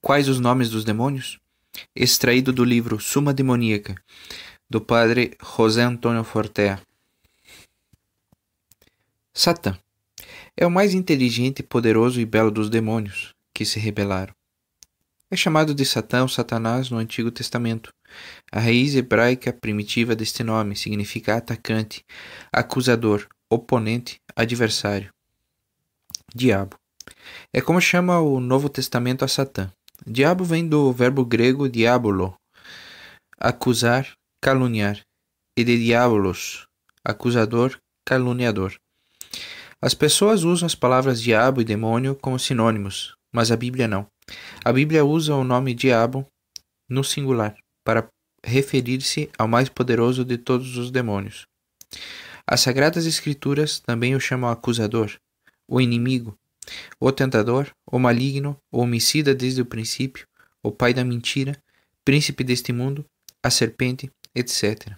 Quais os nomes dos demônios? Extraído do livro Suma Demoníaca, do padre José Antônio Fortea. Satã é o mais inteligente, poderoso e belo dos demônios que se rebelaram. É chamado de Satã ou Satanás no Antigo Testamento. A raiz hebraica primitiva deste nome significa atacante, acusador, oponente, adversário. Diabo. É como chama o Novo Testamento a Satã. Diabo vem do verbo grego diabolo, acusar, caluniar, e de diabolos, acusador, caluniador. As pessoas usam as palavras diabo e demônio como sinônimos, mas a Bíblia não. A Bíblia usa o nome diabo no singular, para referir-se ao mais poderoso de todos os demônios. As Sagradas Escrituras também o chamam acusador, o inimigo, o tentador, o maligno, o homicida desde o princípio, o pai da mentira, príncipe deste mundo, a serpente, etc.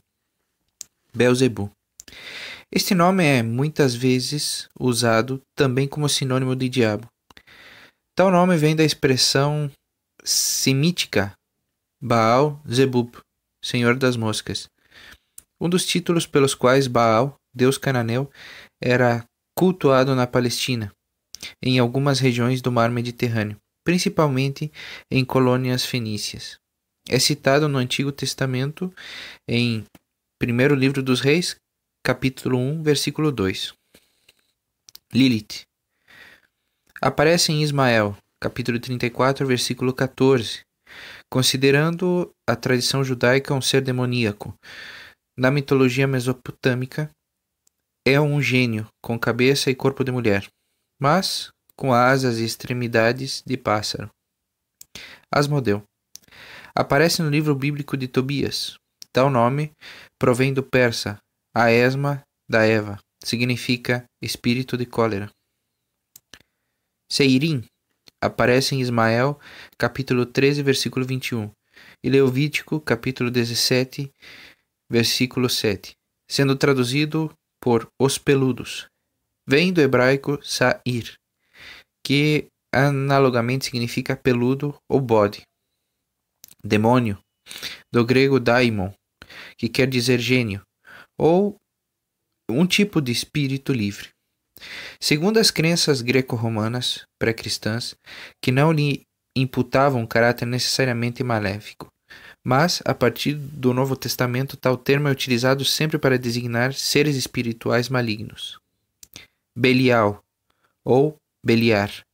Beelzebu. Este nome é muitas vezes usado também como sinônimo de diabo. Tal nome vem da expressão semítica Baal Zebub, Senhor das Moscas, um dos títulos pelos quais Baal, deus cananeu, era cultuado na Palestina, em algumas regiões do mar Mediterrâneo, principalmente em colônias fenícias. É citado no Antigo Testamento em 1º Livro dos Reis, capítulo 1, versículo 2. Lilith. Aparece em Ismael, capítulo 34, versículo 14, considerando a tradição judaica um ser demoníaco. Na mitologia mesopotâmica, é um gênio com cabeça e corpo de mulher, mas com asas e extremidades de pássaro. Asmodeu. Aparece no livro bíblico de Tobias. Tal nome provém do persa Aesma da Eva, significa espírito de cólera. Seirim aparece em Ismael, capítulo 13, versículo 21, e Levítico, capítulo 17, versículo 7, sendo traduzido por os peludos. Vem do hebraico Sair, que analogamente significa peludo ou bode. Demônio, do grego daimon, que quer dizer gênio, ou um tipo de espírito livre. Segundo as crenças greco-romanas pré-cristãs, que não lhe imputavam um caráter necessariamente maléfico, mas, a partir do Novo Testamento, tal termo é utilizado sempre para designar seres espirituais malignos. Belial, ou Beliar,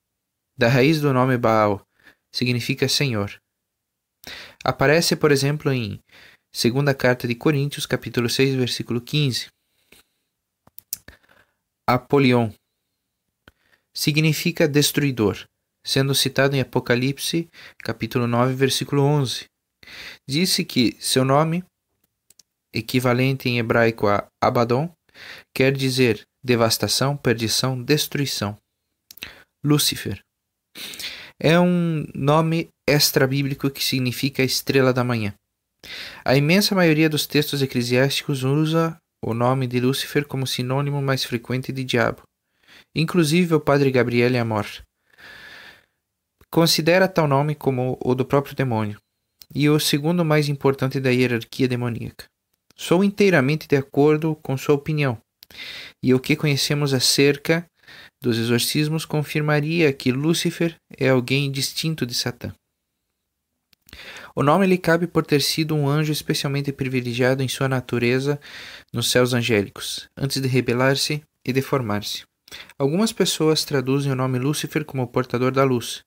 da raiz do nome Baal, significa Senhor. Aparece, por exemplo, em 2ª Carta de Coríntios, capítulo 6, versículo 15. Apolion significa destruidor, sendo citado em Apocalipse, capítulo 9, versículo 11. Disse que seu nome, equivalente em hebraico a Abaddon, quer dizer devastação, perdição, destruição. Lúcifer é um nome extra-bíblico que significa estrela da manhã. A imensa maioria dos textos eclesiásticos usa o nome de Lúcifer como sinônimo mais frequente de diabo. Inclusive o padre Gabriele Amor considera tal nome como o do próprio demônio e o segundo mais importante da hierarquia demoníaca. Sou inteiramente de acordo com sua opinião, e o que conhecemos acerca dos exorcismos confirmaria que Lúcifer é alguém distinto de Satã. O nome lhe cabe por ter sido um anjo especialmente privilegiado em sua natureza nos céus angélicos, antes de rebelar-se e deformar-se. Algumas pessoas traduzem o nome Lúcifer como portador da luz.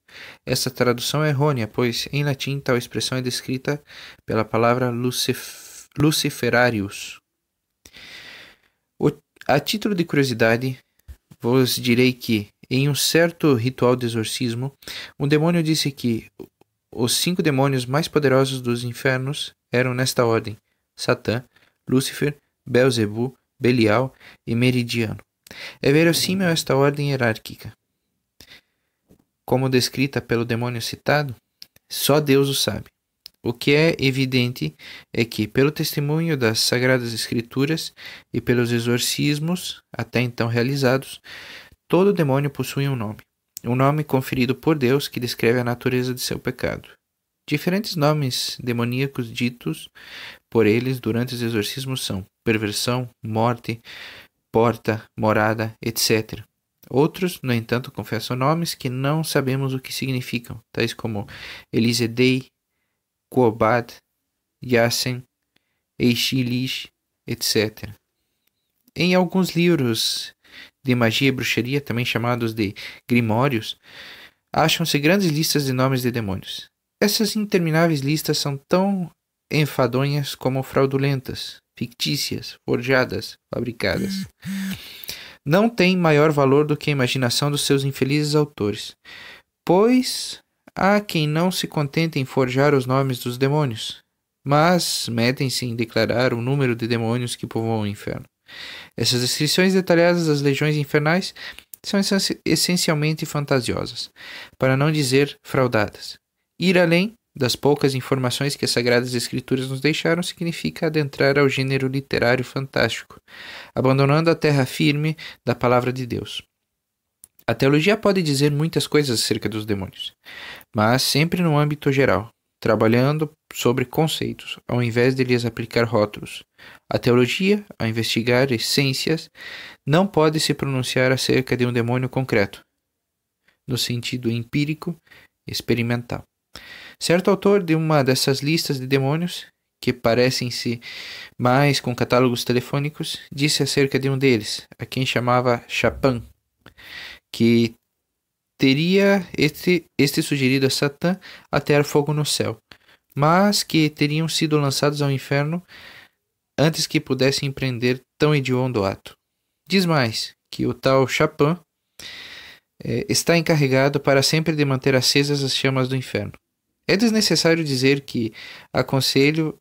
Essa tradução é errônea, pois em latim tal expressão é descrita pela palavra Luciferarius. A título de curiosidade, vos direi que, em um certo ritual de exorcismo, um demônio disse que os 5 demônios mais poderosos dos infernos eram nesta ordem: Satã, Lúcifer, Beelzebu, Belial e Meridiano. É verossímil esta ordem hierárquica, como descrita pelo demônio citado? Só Deus o sabe. O que é evidente é que, pelo testemunho das Sagradas Escrituras e pelos exorcismos até então realizados, todo demônio possui um nome. um nome conferido por Deus que descreve a natureza de seu pecado. Diferentes nomes demoníacos ditos por eles durante os exorcismos são perversão, morte, porta, morada, etc. Outros, no entanto, confessam nomes que não sabemos o que significam, tais como Elisedei, Quobad, Yassen, Eishilish, etc. Em alguns livros de magia e bruxaria, também chamados de grimórios, acham-se grandes listas de nomes de demônios. Essas intermináveis listas são tão enfadonhas como fraudulentas, fictícias, forjadas, fabricadas. Não têm maior valor do que a imaginação dos seus infelizes autores, pois há quem não se contente em forjar os nomes dos demônios, mas metem-se em declarar o número de demônios que povoam o inferno. Essas descrições detalhadas das legiões infernais são essencialmente fantasiosas, para não dizer fraudadas. Ir além das poucas informações que as Sagradas Escrituras nos deixaram significa adentrar ao gênero literário fantástico, abandonando a terra firme da palavra de Deus. A teologia pode dizer muitas coisas acerca dos demônios, mas sempre no âmbito geral, trabalhando sobre conceitos, ao invés de lhes aplicar rótulos. A teologia, ao investigar essências, não pode se pronunciar acerca de um demônio concreto, no sentido empírico, experimental. Certo autor de uma dessas listas de demônios, que parecem-se mais com catálogos telefônicos, disse acerca de um deles, a quem chamava Chapin, que teria este sugerido a Satã atear fogo no céu, mas que teriam sido lançados ao inferno antes que pudessem empreender tão hediondo ato. Diz mais que o tal Chapin está encarregado para sempre de manter acesas as chamas do inferno. É desnecessário dizer que aconselho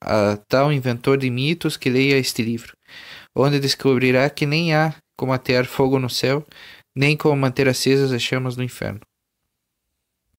a tal inventor de mitos que leia este livro, onde descobrirá que nem há como atear fogo no céu, nem como manter acesas as chamas do inferno.